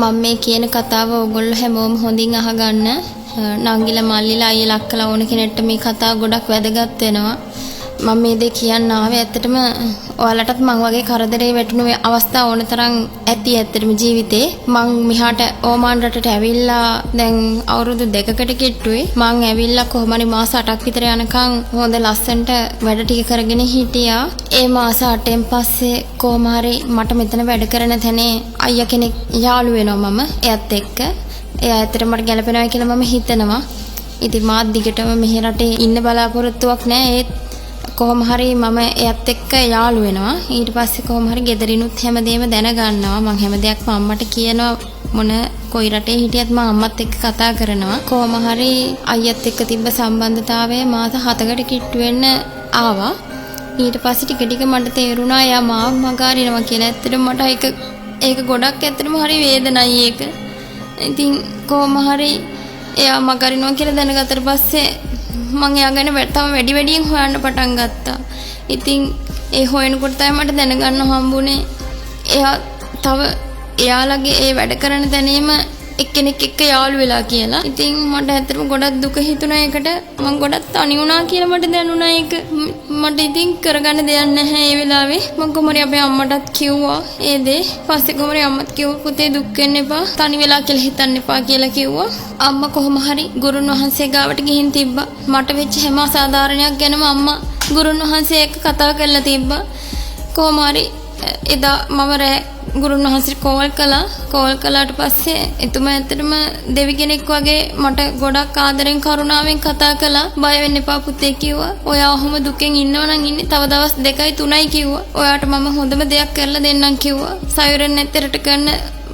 මම මේ කියන කතාව ඔයගොල්ලෝ හැමෝම හොඳින් අහගන්න. නංගිලා මල්ලිලා අයියලා අක්කලා ඕන කෙනෙක්ට මේ කතාව ගොඩක් වැදගත් වෙනවා. මම මේ දේ කියන්න ආවේ ඇත්තටම ඔයාලටත් මං වගේ කරදරේ වැටුණු අවස්ථා ඕන තරම් ඇති ඇත්තටම ජීවිතේ. මං මිහාට ඕමාන් රටට ඇවිල්ලා දැන් අවුරුදු 2කට කිට්ටුයි. මං ඇවිල්ලා කොහොම හරි මාස 8ක් විතර යනකම් හොඳ ලස්සනට වැඩ ටික කරගෙන හිටියා. ඒ මාස 8න් පස්සේ කොහොම හරි මට මෙතන වැඩ කරන තැනේ අයියා කෙනෙක් යාළු වෙනවා මම එයත් එක්ක. එයා ඇත්තට මට ගැලපෙනවා කියලා මම හිතනවා. ඉතින් මාත් දිගටම මෙහි රටේ ඉන්න බලාපොරොත්තුවක් නැහැ. ඒත් කොහොම හරි මම එයත් එක්ක යාළු වෙනවා. ඊට පස්සේ කොහොම හරි ගෙදරිනුත් හැමදේම දැනගන්නවා. මම හැම දෙයක්ම අම්මට කියනවා. මොන කොයි රටේ හිටියත් මම අම්මත් එක්ක කතා කරනවා. කොහොම හරි අයියත් එක්ක තිබ්බ සම්බන්ධතාවය මාස 7කට කිට්ටු වෙන්න ආවා. ඊට පස්සේ ටික ටික මට තේරුණා එයා මාව මගහරිනවා කියලා. ඇත්තටම මට ඒක ගොඩක් ඇත්තටම හරි වේදනයි ඒක. ඉතින් කොහොම හරි එයා මගහරිනවා කියලා දැනගත්තට පස්සේ මම එයා ගැන තව වැඩියෙන් හොයන්න පටන් ගත්තා. ඉතින් ඒ හොයනකොට තමයි මට දැනගන්න හම්බුනේ එයාලගේ ඒ වැඩ කරන තැනේම එක්කෙනෙක් එක්ක යාළු වෙලා කියලා. ඉතින් මට ඇත්තටම ගොඩක් දුක හිතුණා ඒකට. මම ගොඩක් තනි වුණා කියලා මට දැනුණා ඒක. මට ඉතින් කරගන්න දෙයක් නැහැ ඒ වෙලාවේ. මම කොහොමරි අපේ අම්මටත් කිව්වා ඒ දේ. පස්සේ කොහොමරි අම්මත් කිව්වා පුතේ දුක් වෙන්න එපා. තනි වෙලා කියලා හිතන්න එපා කියලා කිව්වා. අම්මා කොහොම හරි ගුරුන් වහන්සේ ගාවට ගිහින් තිබ්බා. මට වෙච්ච හැම අසාධාරණයක් ගැනම අම්මා ගුරුන් වහන්සේ එක්ක කතා කරලා තිබ්බා. කොහොම හරි එදා මම ගුරුන් වහන්සේට කෝල් කළාට පස්සේ එතුමා ඇත්තටම දෙවි කෙනෙක් වගේ මට ගොඩක් ආදරෙන් කරුණාවෙන් කතා කළා. බය වෙන්න එපා පුතේ කිව්වා. ඔයා ඔහොම දුකෙන් ඉන්නවනම් ඉන්නේ තව දවස් 2යි 3යි කිව්වා. ඔයාට මම හොඳම දෙයක් කරලා දෙන්නම් කිව්වා. සයුරෙන් නැතරට කරන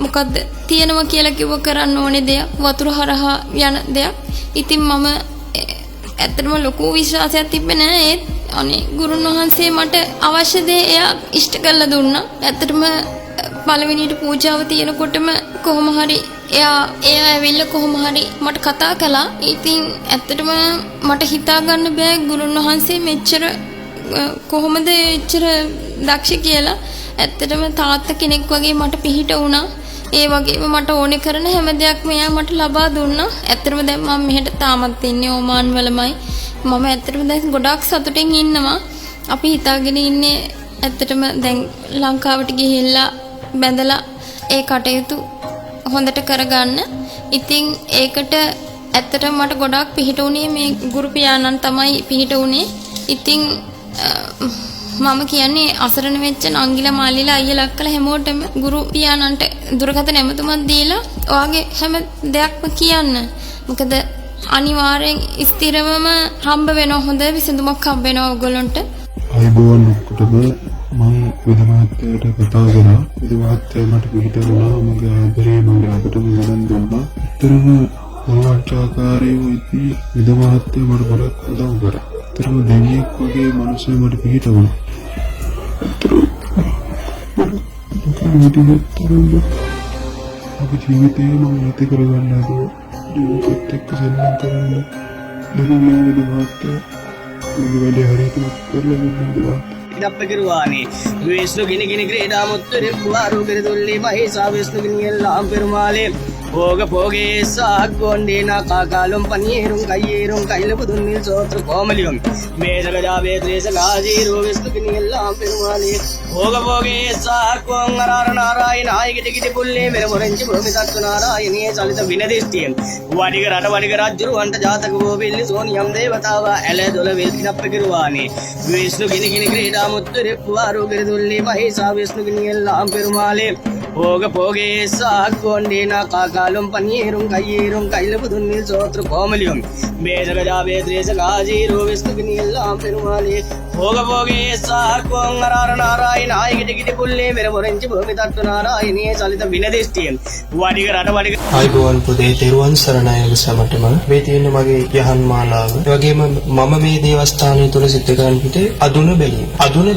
මොකද්ද තියෙනවා කියලා කිව්ව කරන්න ඕනේ දෙයක්. වතුර හරහා යන දෙයක්. ඉතින් මම ඇත්තටම ලොකු විශ්වාසයක් තිබ්බේ නෑ. ඒත් අනේ ගුරුන් වහන්සේ මට අවශ්‍ය දේ එයා ඉෂ්ට කරලා දුන්නා. ඇත්තටම පළවෙනියට පූජාව තියෙනකොටම කොහොම හරි එයා ඇවිල්ලා කොහොම හරි මට කතා කළා. ඉතින් ඇත්තටම මට හිතා ගන්න බෑ ගුරුන් වහන්සේ මෙච්චර කොහොමද එච්චර දක්ෂ කියලා. ඇත්තටම තාත්තා කෙනෙක් වගේ මට පිහිට වුණා. ඒ වගේම මට ඕනේ කරන හැම දෙයක්ම එයා මට ලබා දුන්නා. ඇත්තටම දැන් මම මෙහෙට තාමත් ඉන්නේ ඕමාන් වලමයි. මම ඇත්තටම දැන් ගොඩක් සතුටින් ඉන්නවා. අපි හිතාගෙන ඉන්නේ ඇත්තටම දැන් ලංකාවට ගිහිල්ලා බැඳලා ඒ කටයුතු හොඳට කරගන්න. ඉතින් ඒකට ඇත්තටම මට ගොඩක් පිහිට වුණේ මේ ගුරු පියාණන් තමයි පිහිට වුණේ. ඉතින් මම කියන්නේ අසරණ වෙච්ච නංගිලා මල්ලිලා අයියලා අක්කලා හැමෝටම ගුරු පියාණන්ට දුරකථන ඇමතුමක් දීලා ඔයාගේ හැම දෙයක්ම කියන්න. මොකද අනිවාර්යෙන් ස්ථිරවම හම්බ වෙනවා, හොඳ විසඳුමක් හම්බ වෙනවා ඔයගොල්ලන්ට. අයිබෝන් ඔක්කොටම මම විදමාත්යට කතා කරා. විදමාත්ය මට පිළිට වුණා. මගේ ආදරේ මගේ අපටම ගණන් දුන්නා. ඇත්තටම වංචාකාරයෝ ඉති විදමාත්ය මට ගොඩක් උදව් කරා. ඇත්තටම දෙවියෙක් වගේ මිනිස්සු මට පිළිට වුණා. අපේ ජීවිතේ මම නැති කරගන්න හදුවා. ජීවිතෙත් එක්ක සෙල්ලම් කරන්න. මම විදමාත්ය මගේ වැඩේ හරියට කරලා දුන්නා. ඉදප්ප කිරුවානේ විශ්ණු ගිනි ක්‍රීඩාමුත්තේ පුවාරු කෙරෙදුල්ලි මහේසා විශ්ණු ගිනියල්ලාම් පෙරුමාලේ భోగ భోగేశా గోండేనా కాకాలం పనీరుం కయ్యేరుం కైలపుదున్నిల్ సోత్ర కోమలియం మేజగజావే త్రేసగాజీరు విష్ణుకిని ఎల్లాం పెరుమాలే భోగ భోగేశా కోంగరార నారాయణ ఆయిగిటిగిటి పుల్లే మెరమొరంచి భూమి తత్తు నారాయణే చలిత వినదిష్టియం వడిగ రట వడిగ రాజ్యురు వంట జాతక గోబిల్లి సోనియం దేవతావ ఎలదొల వెల్కినప్పగిరువాని విష్ణు గిని క్రీడాముత్తు రెప్పువారు గిరిదుల్లి మహేశా విష్ణుకిని ఎల్లాం పెరుమాలే భోగ భోగేశా గోండేనా కాకాలం పనీరుం కయ్యేరుం కైలపుదున్నిల్ సోత్ర కోమలియం మేజగజావే త్రేసగాజీరు విష్ణుకిని ఎల్లాం పెరుమాలే భోగ భోగేశా కోంగరార నారాయణ ఆయిగిటిగిటి పుల్లే మెరమొరంచి భూమి తట్టు నారాయణే చలిత විනදිෂ්ටියෙන් වඩිග රට වඩිග ආයුබෝවන් පුතේ තෙරුවන් සරණයි සමටම මේ තියෙන මගේ යහන් මාලාව. ඒ වගේම මම මේ දේවස්ථානය තුල සිද්ධ කරන පිටේ අදුන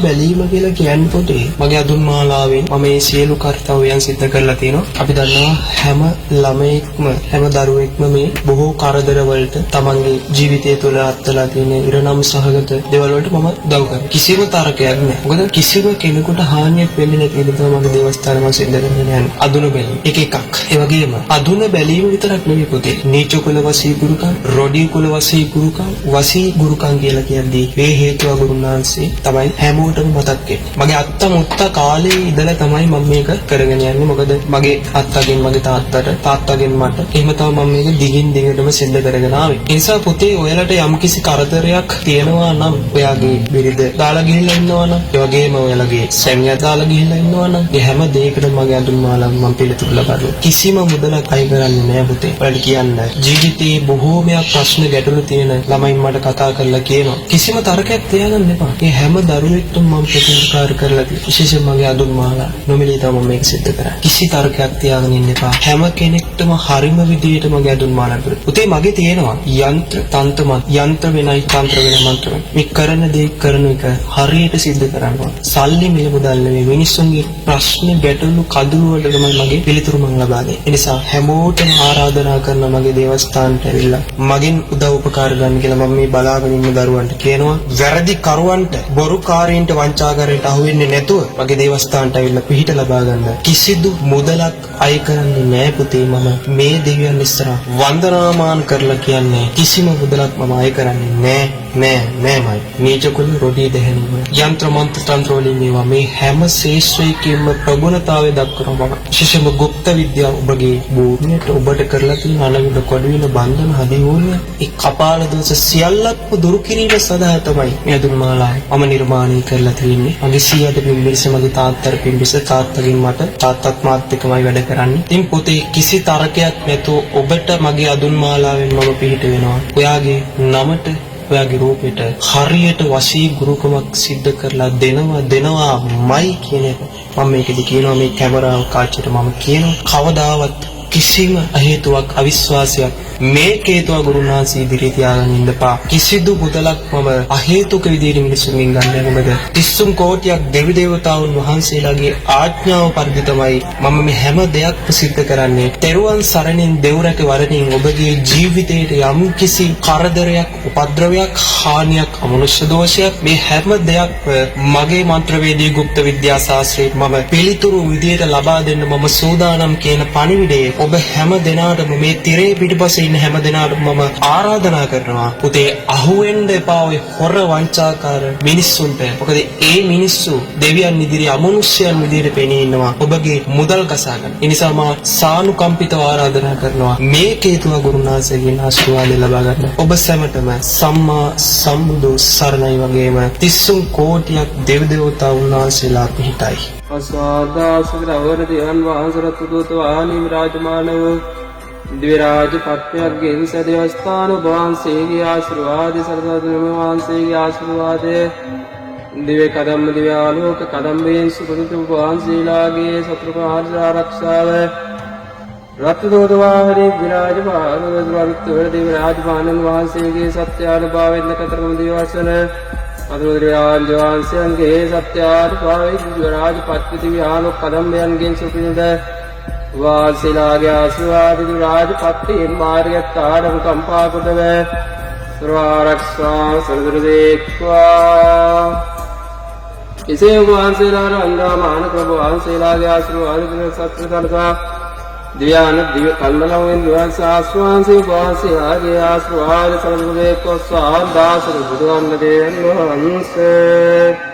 බැලීම කියලා කියන්නේ පුතේ මගේ අදුන් මාලාවෙන් මම මේ සියලු කර්තව්‍යයන් සිද්ධ කරලා තියෙනවා. අපි දන්නවා හැම ළමයෙක්ම හැම දරුවෙක්ම මේ බොහෝ කරදර වලට තමන්ගේ ජීවිතය තුළ අත්දලා තියෙන ඉරණම් සහගත දේවල් වලට මම උදව් කරනවා. කිසිම තරකයක් නැහැ. මොකද කිසිම කෙනෙකුට හානියක් වෙන්නේ නැති විදිහට තමයි මගේ දේවස්ථානම සිද්ධ කරගෙන යන්නේ. අදුන බැලීම. එක එකක්. ඒ වගේම අදුන බැලීම විතරක් නෙවෙයි පුතේ. නීච කුල වසී ගුරුකම්, රොඩි කුල වසී ගුරුකම්, වසී ගුරුකම් කියලා කියන්නේ මේ හේතුව ගුරුනාන්සේ තමයි හැමෝටම මතක් වෙන්නේ. මගේ අත්තා මුත්තා කාලේ ඉඳලා තමයි මම මේක කරගෙන යන්නේ. මොකද මගේ අත්තගෙන් මගේ තාත්තගෙන් මට එහෙම තමයි මම මේක දිගින් දිගටම සිද්ධ කරගෙන ආවේ. ඒ නිසා පුතේ ඔයාලට යම්කිසි කරදරයක් තියෙනවා නම් ඔයාගේ බිරිඳ දාලා ගිහිල්ලා ඉන්නවා නම් ඒ වගේම ඔයාලගේ සැමියා දාලා ගිහිල්ලා ඉන්නවා නම් මේ හැම දෙයකටම මගේ අඳුන් මාලාව මම පිළිතුරු ලබා දෙනවා. කිසිම මුදලක් අය කරන්නේ නැහැ පුතේ. ඔයාලට කියන්න ජීවිතේ බොහෝමයක් ප්‍රශ්න ගැටලු තියෙන ළමයින් මට කතා කරලා කියනවා. කිසිම තරකයක් තියාගන්න එපා. මේ හැම දරුවෙක්ටම මම ප්‍රතිකාර කරලා තියෙනවා. විශේෂයෙන් මගේ අඳුන් මාලාව නොමිලේ තමයි මේක සිද්ධ කරන්නේ. කිසි තරකයක් තියාගෙන ඉන්න එපා. හැම කෙනෙක්ටම හරිම විදියට මගේ අඳුන් මාලාව කරලා. පුතේ මගේ තියෙනවා යන්ත්‍ර තන්ත්‍රමත් යන්ත්‍ර වෙනයි තන්ත්‍ර වෙන මන්ත්‍ර වෙන. මේ කරන දේ කරන එක හරියට සිද්ධ කරන්න ඕන. සල්ලි මිල මුදල් නෙවෙයි මිනිස්සුන්ගේ ප්‍රශ්න ගැටලු කඳුළු වලට තමයි මගේ පිළිතුරු මම ලබා දෙන්නේ. ඒ නිසා හැමෝටම ආරාධනා කරන මගේ දේවස්ථානට ඇවිල්ලා මගෙන් උදව් උපකාර ගන්න කියලා මම මේ බලාගෙන ඉන්න දරුවන්ට කියනවා. වැරදි කරුවන්ට බොරුකාරයින්ට වංචාකාරයින්ට අහු වෙන්නේ නැතුව මගේ දේවස්ථානට ඇවිල්ලා පිහිට ලබා ගන්න. කිසිදු මුදලක් අය කරන්නේ නැහැ පුතේ. මම මේ දෙවියන් ඉස්සරහ වන්දනාමාන කරලා කියන්නේ කිසිම මුදලක් මම අය කරන්නේ නෑමයි. නීච කුල රොඩි දෙහැනීම යන්ත්‍ර මන්ත්‍ර තන්ත්‍ර වලින් මේවා මේ හැම ශේෂ්ත්‍රයකින්ම ප්‍රගුණතාවය දක්වනවා. විශේෂයෙන්ම গুপ্ত විද්‍යාව ඔබගේ භූමියට ඔබට කරලා තියෙන අලවිද කොඩවින බන්ධන හදිවෝල ඒ කපාල දෝෂ සියල්ලක්ම දුරු කිරීම සඳහා තමයි මේ අඳුන් මාලාව මම නිර්මාණය කරලා තියෙන්නේ. මගේ සීයාට පිම්බිස මගේ තාත්තට පිම්බිස තාත්තගෙන් මට තාත්තත් මාත් එක්කමයි වැඩ කරන්නේ. ඉතින් පොතේ කිසි තරකයක් නැතුව ඔබට මගේ අඳුන් මාලාවෙන් මම පිහිට වෙනවා. ඔයාගේ නමට ඔයාගේ රූපෙට හරියට වශී ගුරුකමක් සිද්ධ කරලා දෙනවාමයි කියන එක මම මේකෙදි කියනවා. මේ කැමරාව කාචයට මම කියනවා කවදාවත් කිසිම හේතුවක් අවිශ්වාසයක් මේ හේතුව ගුරුනාන්සේ ඉදිරියේ තියාගෙන ඉන්නපා. කිසිදු මුදලක් මම අහේතුක විදිහට මිනිස්සුන්ගෙන් ගන්න යන්නේ නැහැ. 30 කෝටියක් දෙවි දේවතාවුන් වහන්සේලාගේ ආඥාව පරිදි තමයි මම මේ හැම දෙයක්ම සිද්ධ කරන්නේ. තෙරුවන් සරණින් දෙවුරක වරණින් ඔබගේ ජීවිතයට යම් කිසි කරදරයක්, උපද්‍රවයක්, හානියක්, අමනුෂ්‍ය දෝෂයක් මේ හැම දෙයක්ම මගේ මන්ත්‍රවේදී গুপ্ত විද්‍යා ශාස්ත්‍රයේ මම පිළිතුරු විදිහට ලබා දෙන්න මම සූදානම් කියන පණිවිඩය ඔබ හැම දිනාටම මේ තිරේ පිටිපස්සේ ඉන්න හැම දිනාටම මම ආරාධනා කරනවා. පුතේ අහුවෙන්න එපා ඔය හොර වංචාකාර මිනිස්සුන්ට. මොකද ඒ මිනිස්සු දෙවියන් ඉදිරියේ අමනුෂ්‍යයන් විදිහට පෙනී ඉන්නවා ඔබගේ මුදල් කසා ගන්න. ඒ නිසා මම සානුකම්පිතව ආරාධනා කරනවා මේ හේතුව ගුරුනාථගේ ආශිර්වාදය ලබා ගන්න. ඔබ සැමටම සම්මා සම්බුදු සරණයි වගේම 30 කෝටියක් දෙව් දේවතාවුන් වහන්සේලා පිහිටයි. අස්වාදාසග්‍රවරදියන් වහන්සරත් දුත වානීම් රාජමානව දිව්‍යරාජ පත්මයන්ගෙන් සදේවස්ථාන වහන්සේගේ ආශිර්වාද සරසතුම වහන්සේගේ ආශිර්වාදය දිව්‍ය කදම්ම දිව්‍යාලෝක කදම්බෙන් සුපුරුදු වහන්සේලාගේ සතර ආරක්ෂාව රත්නදෝත වාහනේ විරාජ පාරවත්වර දිව්‍යරාජ පානන් වහන්සේගේ සත්‍යානුභාවයෙන් කතරගම දිවසන අදුරාජ වහන්සේගේ සත්‍යානුභාවයෙන් දිව්‍යරාජ පත්ති දිව්‍යාලෝක කදම්බයන්ගෙන් සුපුරුදු වාසීලාගේ ආශිර්වාද රාජපත්තියෙන් මාර්ගයත් ආඩම කම්පා කොටව සර්වාරක්ෂා සර්වදේක්වා එසේ වහන්සේලාට අන්දාමාන ප්‍රභු වහන්සේලාගේ ආශිර්වාද සත්‍යකල්පා දිව්‍යාන දිව්‍ය කල්මලවෙන් වහන්ස ආස්වාංශේ වහන්සේලාගේ ආශිර්වාද සර්වදේක්වා සාදාසර බුදුන් දේවන් වහන්සේ